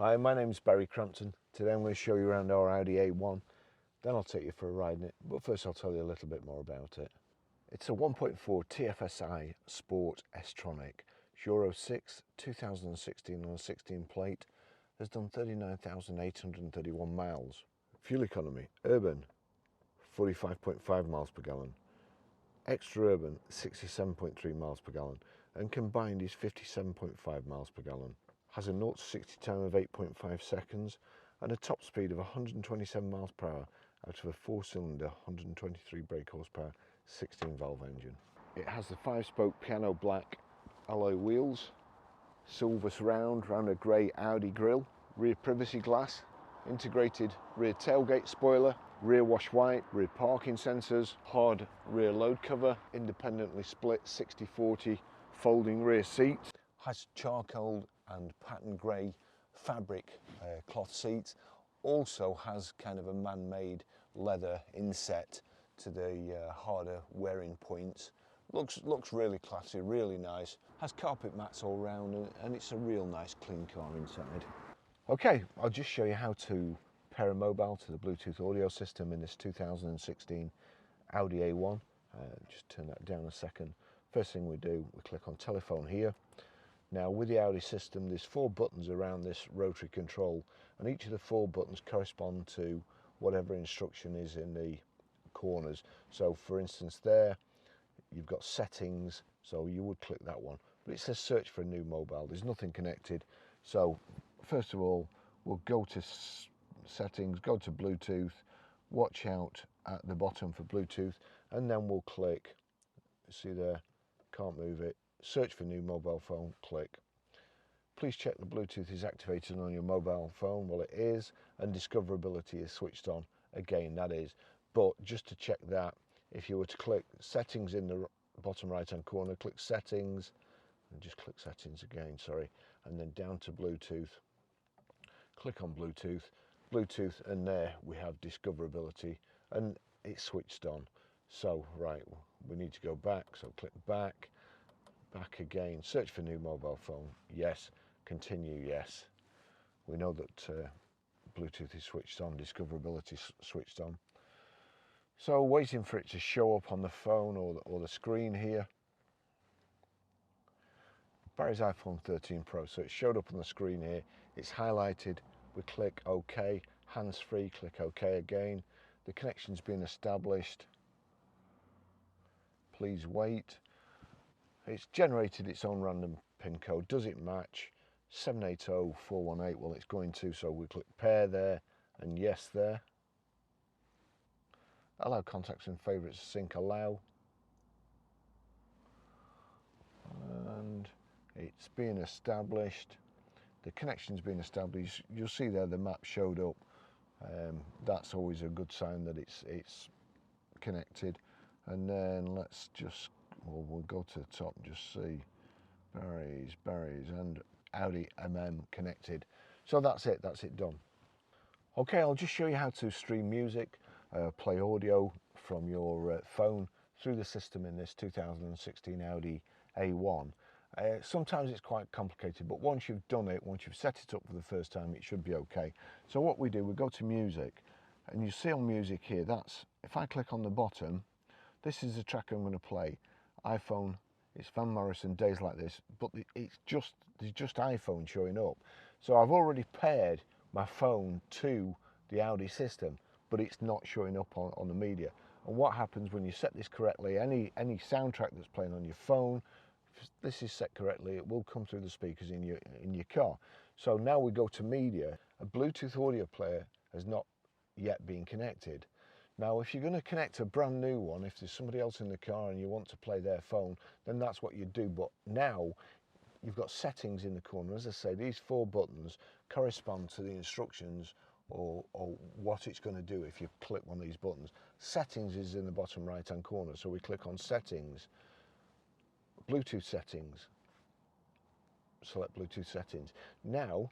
Hi, my name is Barry Crampton. Today I'm going to show you around our Audi A1, then I'll take you for a ride in it, but first I'll tell you a little bit more about it. It's a 1.4 TFSI Sport S-Tronic, Euro 6, 2016 on a 16 plate, has done 39,831 miles. Fuel economy, urban, 45.5 miles per gallon, extra urban, 67.3 miles per gallon, and combined is 57.5 miles per gallon. Has a 0 to 60 time of 8.5 seconds and a top speed of 127 miles per hour out of a 4-cylinder 123 brake horsepower 16 valve engine. It has the 5-spoke piano black alloy wheels, silver surround around a grey Audi grille, rear privacy glass, integrated rear tailgate spoiler, rear wash white, rear parking sensors, hard rear load cover, independently split 60/40 folding rear seats, has charcoal and pattern grey fabric cloth seats, also has kind of a man-made leather inset to the harder wearing points. Looks really classy, really nice, has carpet mats all round, and it's a real nice clean car inside. Okay, I'll just show you how to pair a mobile to the Bluetooth audio system in this 2016 Audi A1. Just turn that down a second. First thing we do, we click on telephone here. Now with the Audi system, there's 4 buttons around this rotary control, and each of the 4 buttons correspond to whatever instruction is in the corners. So for instance there, you've got settings, so you would click that one, but it says search for a new mobile. There's nothing connected. So first of all, we'll go to settings, go to Bluetooth, watch out at the bottom for Bluetooth, and then we'll click, see there, can't move it, search for new mobile phone, click. Please check the Bluetooth is activated on your mobile phone. Well, it is, and discoverability is switched on. Again, that is. But just to check that, if you were to click settings in the bottom right hand corner, click settings, and just click settings again, sorry, and then down to Bluetooth, click on Bluetooth, and there we have discoverability, and it's switched on. So right, we need to go back, so click back again, search for new mobile phone, yes, continue, yes. We know that Bluetooth is switched on, discoverability switched on. So waiting for it to show up on the phone or the screen here. Barry's iPhone 13 Pro, so it showed up on the screen here, it's highlighted, we click OK, hands-free, click OK again. The connection's been established, please wait. It's generated its own random pin code. Does it match? 780418. Well, it's going to, so we click pair there and yes there. Allow contacts and favourites to sync, allow. And it's being established. The connection's been established. You'll see there the map showed up. That's always a good sign that it's connected. And then let's just, well, we'll go to the top and just see Barry's and Audi connected. So that's it done. Okay, I'll just show you how to stream music, play audio from your phone through the system in this 2016 Audi A1. Sometimes it's quite complicated, but once you've done it, once you've set it up for the first time, it should be okay. So what we do, we go to music, and you see on music here, that's, if I click on the bottom, this is the track I'm going to play. iPhone, it's Van Morrison, Days Like This, but there's just iPhone showing up. So I've already paired my phone to the Audi system, but it's not showing up on the media. And what happens when you set this correctly, any soundtrack that's playing on your phone, if this is set correctly, it will come through the speakers in your car. So now we go to media. A Bluetooth audio player has not yet been connected. Now, if you're going to connect a brand new one, if there's somebody else in the car and you want to play their phone, then that's what you do. But now you've got settings in the corner. As I say, these 4 buttons correspond to the instructions or what it's going to do if you click one of these buttons. Settings is in the bottom right hand corner, so we click on settings, Bluetooth settings, select Bluetooth settings. Now,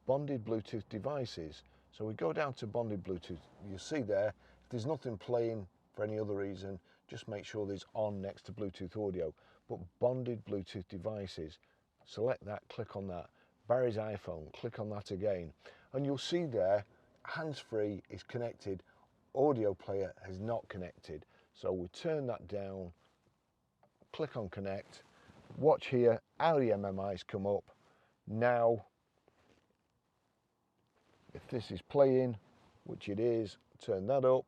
bonded Bluetooth devices. So we go down to bonded Bluetooth. You see there, if there's nothing playing for any other reason, just make sure there's on next to Bluetooth audio. But bonded Bluetooth devices, select that, click on that. Barry's iPhone, click on that again, and you'll see there hands-free is connected, audio player has not connected. So we turn that down, click on connect, watch here, Audi MMI's come up. Now, if this is playing, which it is, turn that up.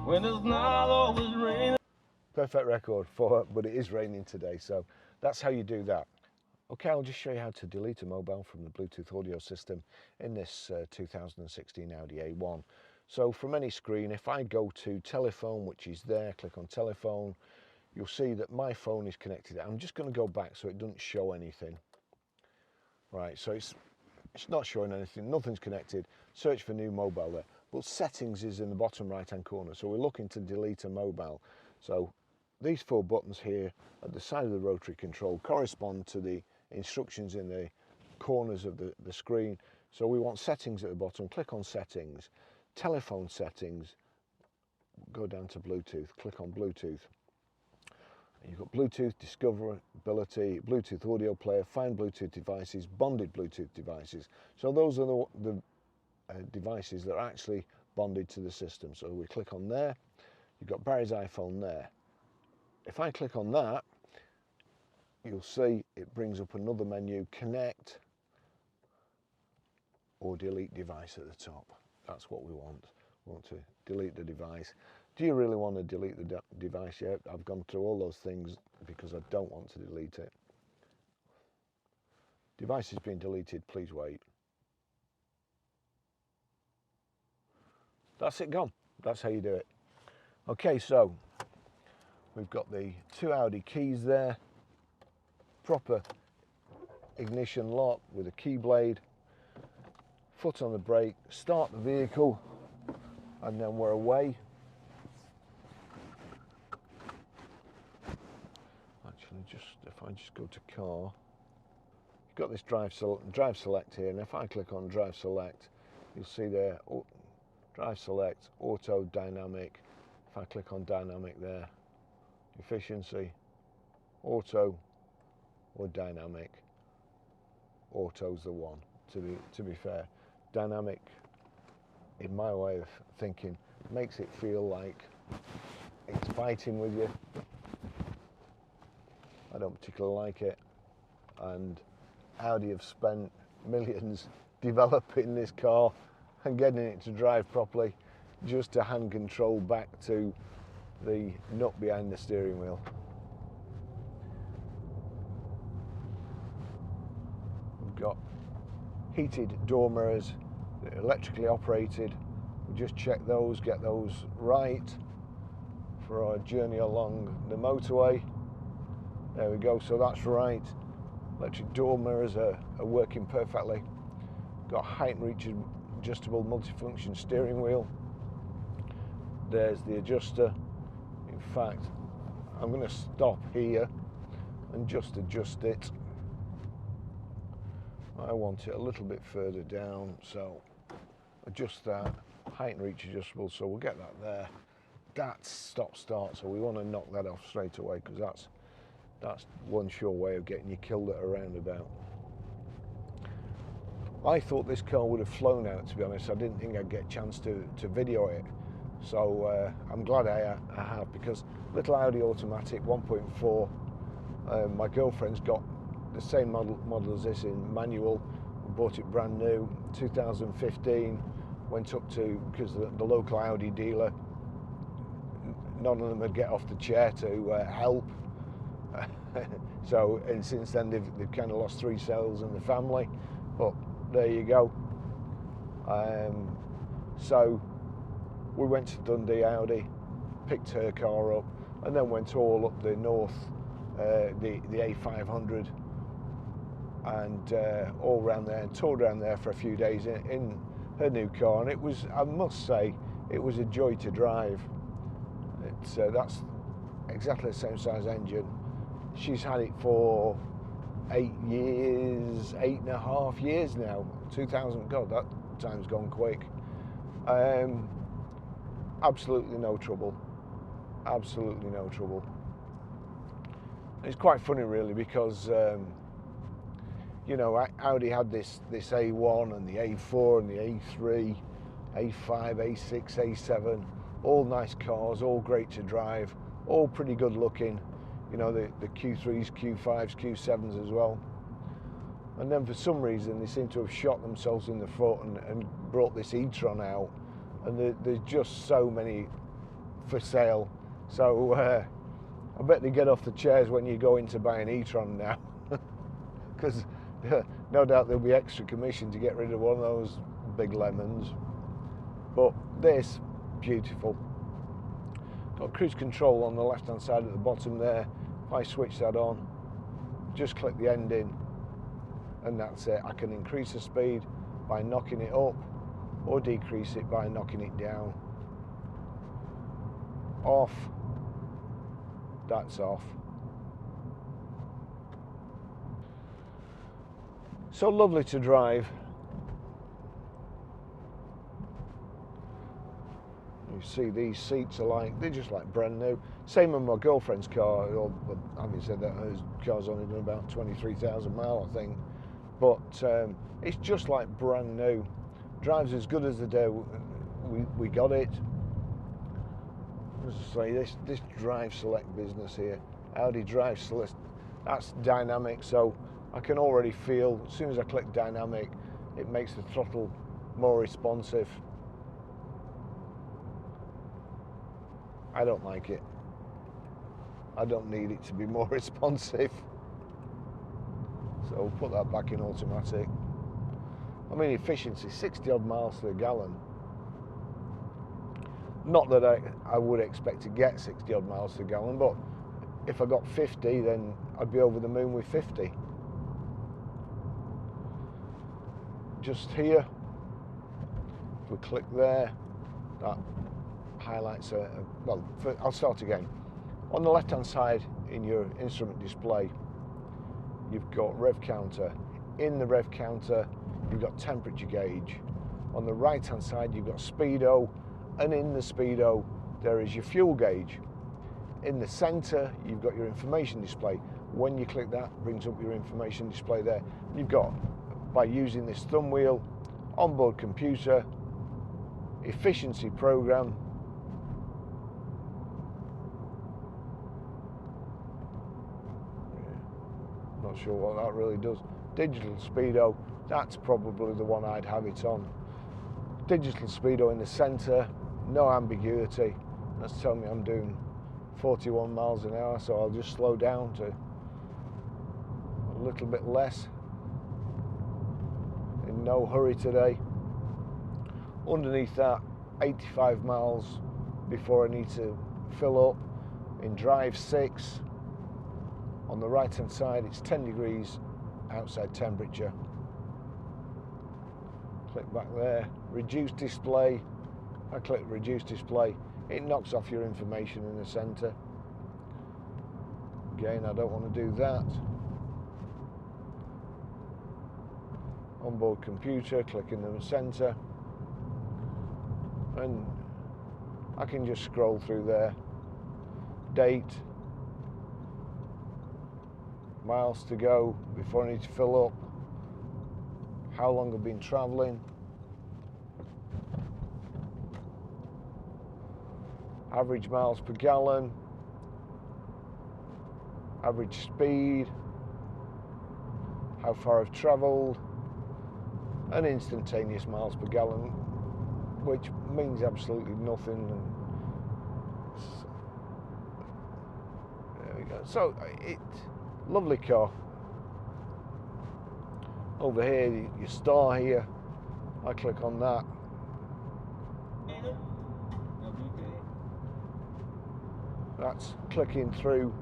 When it's not always raining. Perfect record for it, but it is raining today, so that's how you do that. Okay, I'll just show you how to delete a mobile from the Bluetooth audio system in this 2016 Audi A1. So from any screen, if I go to telephone, which is there, click on telephone, you'll see that my phone is connected. I'm just going to go back so it doesn't show anything. Right, so it's not showing anything, nothing's connected. Search for new mobile there. But settings is in the bottom right hand corner, so we're looking to delete a mobile. So these 4 buttons here at the side of the rotary control correspond to the instructions in the corners of the screen. So we want settings at the bottom, click on settings, telephone settings, go down to Bluetooth, click on Bluetooth. You've got Bluetooth, discoverability, Bluetooth audio player, find Bluetooth devices, bonded Bluetooth devices. So those are the devices that are actually bonded to the system. So we click on there, you've got Barry's iPhone there. If I click on that, you'll see it brings up another menu, connect or delete device at the top. That's what we want. We want to delete the device. Do you really want to delete the device yet? I've gone through all those things because I don't want to delete it. Device has been deleted, please wait. That's it gone. That's how you do it. Okay, so we've got the 2 Audi keys there. Proper ignition lock with a key blade, foot on the brake, start the vehicle, and then we're away. Actually, if I just go to car, you've got this drive select here, and if I click on drive select, you'll see there, drive select, auto, dynamic. If I click on dynamic there, efficiency, auto, or dynamic. Auto's the one, to be fair. Dynamic, in my way of thinking, makes it feel like it's fighting with you. I don't particularly like it, and Audi have spent millions developing this car and getting it to drive properly, just to hand control back to the nut behind the steering wheel. Got heated door mirrors, electrically operated. We just check those, get those right for our journey along the motorway. There we go, so that's right. Electric door mirrors are working perfectly. Got height and reach adjustable multifunction steering wheel. There's the adjuster. In fact, I'm going to stop here and just adjust it. I want it a little bit further down, so adjust that. Height and reach adjustable, so we'll get that there. That's stop start, so we want to knock that off straight away, because that's one sure way of getting you killed at a roundabout. I thought this car would have flown out, to be honest. I didn't think I'd get a chance to video it, so I'm glad I have, because little Audi automatic 1.4. My girlfriend's got the same model as this in manual. We bought it brand new, 2015. Went up to, because the local Audi dealer, none of them would get off the chair to help. So, and since then they've kind of lost 3 cells in the family, but there you go. So we went to Dundee Audi, picked her car up, and then went all up the north, the A500, and all around there, and toured around there for a few days in her new car, and it was, I must say, it was a joy to drive. It's that's exactly the same size engine. She's had it for 8 years, 8.5 years now. 2000, God, that time's gone quick. Absolutely no trouble. Absolutely no trouble. It's quite funny, really, because you know, Audi had this A1 and the A4 and the A3, A5, A6, A7, all nice cars, all great to drive, all pretty good looking. You know, the Q3s, Q5s, Q7s as well. And then for some reason they seem to have shot themselves in the foot and brought this e-tron out, and there's just so many for sale. So I bet they get off the chairs when you go in to buy an e-tron now, because no doubt there'll be extra commission to get rid of one of those big lemons. But this, beautiful. Got cruise control on the left hand side at the bottom there. If I switch that on, just click the ending, and that's it. I can increase the speed by knocking it up or decrease it by knocking it down. Off, that's off. So lovely to drive. You see these seats are like, they're just like brand new. Same with my girlfriend's car. Having said that, her car's only done about 23,000 miles, I think. But it's just like brand new. Drives as good as the day we got it. As I say, this drive select business here, Audi drive select, that's dynamic. So I can already feel, as soon as I click dynamic, it makes the throttle more responsive. I don't like it. I don't need it to be more responsive. So we'll put that back in automatic. I mean, efficiency, 60 odd miles to the gallon. Not that I would expect to get 60 odd miles to the gallon, but if I got 50, then I'd be over the moon with 50. Just here, if we click there, that highlights well, I'll start again. On the left hand side in your instrument display, you've got rev counter. In the rev counter, you've got temperature gauge. On the right hand side, you've got speedo, and in the speedo there is your fuel gauge. In the center, you've got your information display. When you click that, it brings up your information display there. You've got, by using this thumb wheel, onboard computer, efficiency program, not sure what that really does. Digital speedo, that's probably the one I'd have it on. Digital speedo in the center, no ambiguity. That's telling me I'm doing 41 miles an hour, so I'll just slow down to a little bit less. In no hurry today. Underneath that, 85 miles before I need to fill up. In drive 6, on the right hand side, it's 10 degrees outside temperature. Click back there, reduce display. I click reduce display, it knocks off your information in the center. Again, I don't want to do that. Onboard computer, click in the center, and I can just scroll through there. Date, miles to go before I need to fill up, how long I've been traveling, average miles per gallon, average speed, how far I've traveled, and instantaneous miles per gallon, which means absolutely nothing. There we go. So lovely car. Over here, your star here, I click on that. That's clicking through,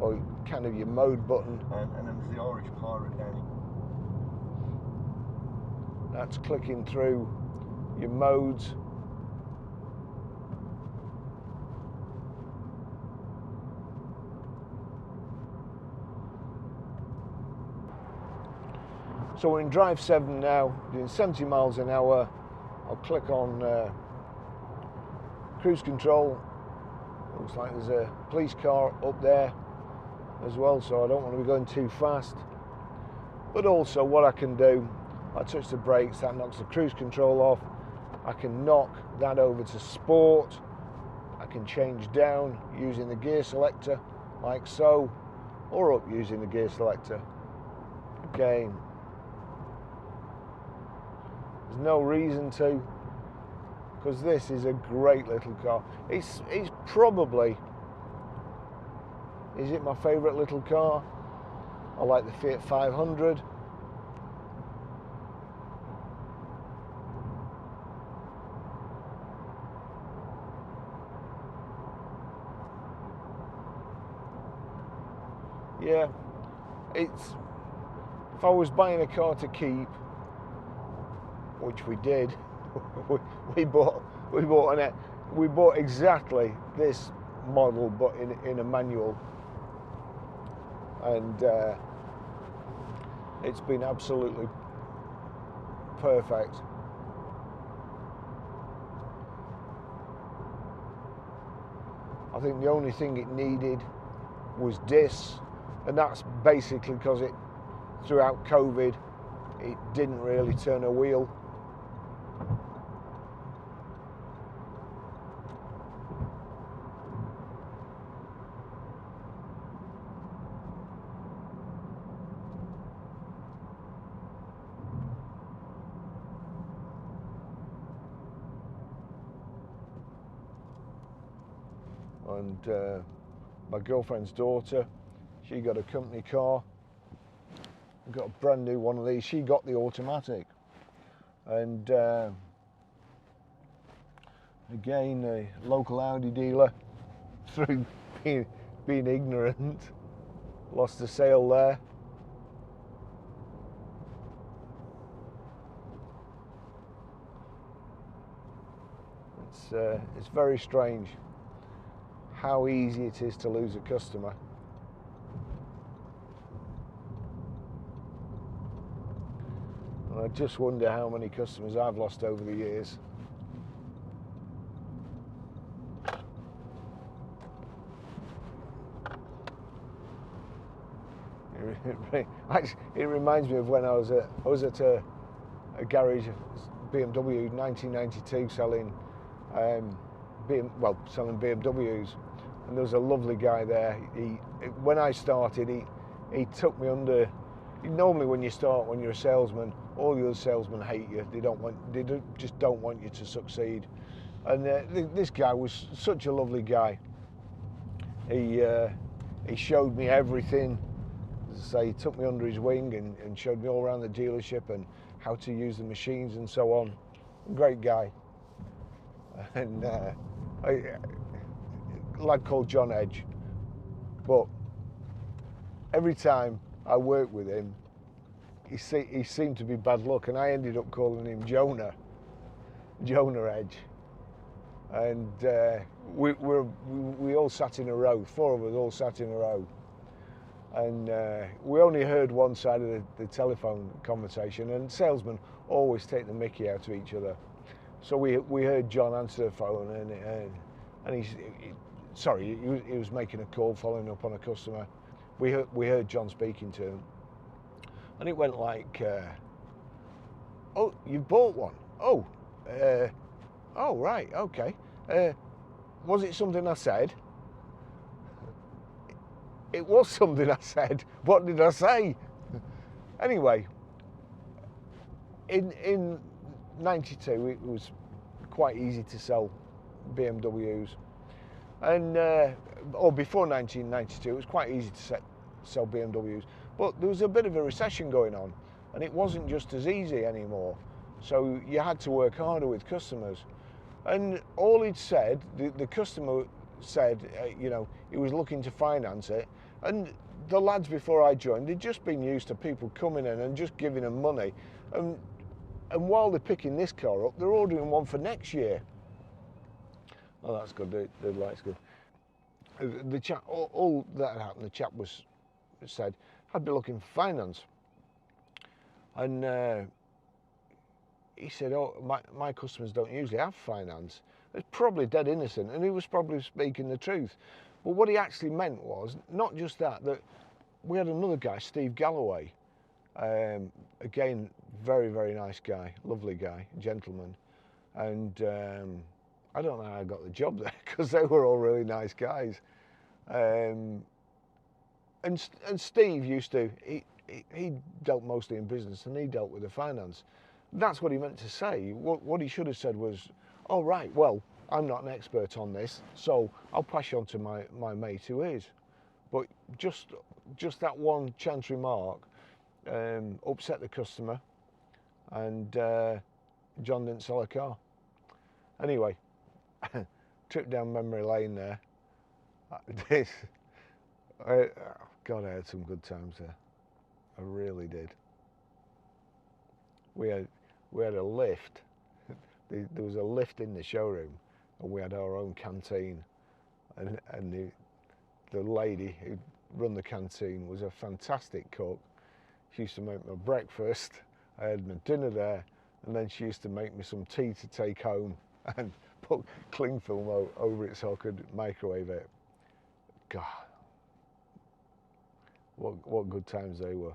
or kind of your mode button. And then there's the orange pirate down here. That's clicking through your modes. So we're in drive 7 now, doing 70 miles an hour. I'll click on cruise control. Looks like there's a police car up there as well, so I don't want to be going too fast. But also what I can do, I touch the brakes, that knocks the cruise control off. I can knock that over to sport. I can change down using the gear selector like so, or up using the gear selector. Again, there's no reason to, because this is a great little car. It's probably, is it my favourite little car? I like the Fiat 500. Yeah, it's, if I was buying a car to keep, which we did, we bought exactly this model, but in a manual, and it's been absolutely perfect. I think the only thing it needed was discs, and that's basically because it, throughout COVID, it didn't really turn a wheel. And my girlfriend's daughter, she got a company car, got a brand new one of these. She got the automatic, and again, a local Audi dealer, through being ignorant, lost a sale there. It's very strange how easy it is to lose a customer. And I just wonder how many customers I've lost over the years. It reminds me of when I was at a garage, BMW, 1992, selling selling BMWs, and there was a lovely guy there. When I started, he took me under. Normally, when you start, when you're a salesman, all the other salesmen hate you. They just don't want you to succeed. And this guy was such a lovely guy. He showed me everything. As I say, he took me under his wing and showed me all around the dealership and how to use the machines and so on. Great guy. And a lad called John Edge. But every time I worked with him, he seemed to be bad luck, and I ended up calling him Jonah Edge. And we all sat in a row, 4 of us all sat in a row, and we only heard one side of the telephone conversation, and salesmen always take the mickey out of each other. So we heard John answer the phone, and he was making a call, following up on a customer. We heard John speaking to him, and it went like, "Oh, you've bought one? Oh, right, okay. Was it something I said?" It was something I said. What did I say? Anyway, in 92, it was quite easy to sell BMWs, and or before 1992, it was quite easy to sell BMWs. But there was a bit of a recession going on, and it wasn't just as easy anymore. So you had to work harder with customers. And all he'd said, the customer said, he was looking to finance it. And the lads before I joined, they'd just been used to people coming in and just giving them money. And while they're picking this car up, they're ordering one for next year. Oh, that's good. The light's good. The chap, all that happened, the chap said, "I'd be looking for finance." And he said, "Oh, my customers don't usually have finance." It's probably dead innocent, and he was probably speaking the truth. But what he actually meant was not just that we had another guy, Steve Galloway, Again, very, very nice guy, lovely guy, gentleman. And I don't know how I got the job there because they were all really nice guys. And Steve used to, he dealt mostly in business and he dealt with the finance. That's what he meant to say. What he should have said was, oh right, well, I'm not an expert on this, so I'll pass you on to my mate who is. But just that one chance remark upset the customer, and John didn't sell a car. Anyway, trip down memory lane there. God, I had some good times there. I really did. We had a lift. There was a lift in the showroom, and we had our own canteen. And the lady who run the canteen was a fantastic cook. She used to make my breakfast. I had my dinner there, and then she used to make me some tea to take home and put cling film over it so I could microwave it. God, what good times they were.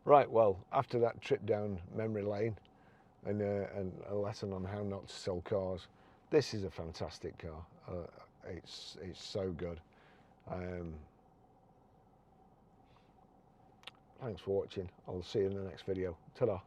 Right, well, after that trip down memory lane and a lesson on how not to sell cars, this is a fantastic car. It's so good. Thanks for watching. I'll see you in the next video. Ta-da.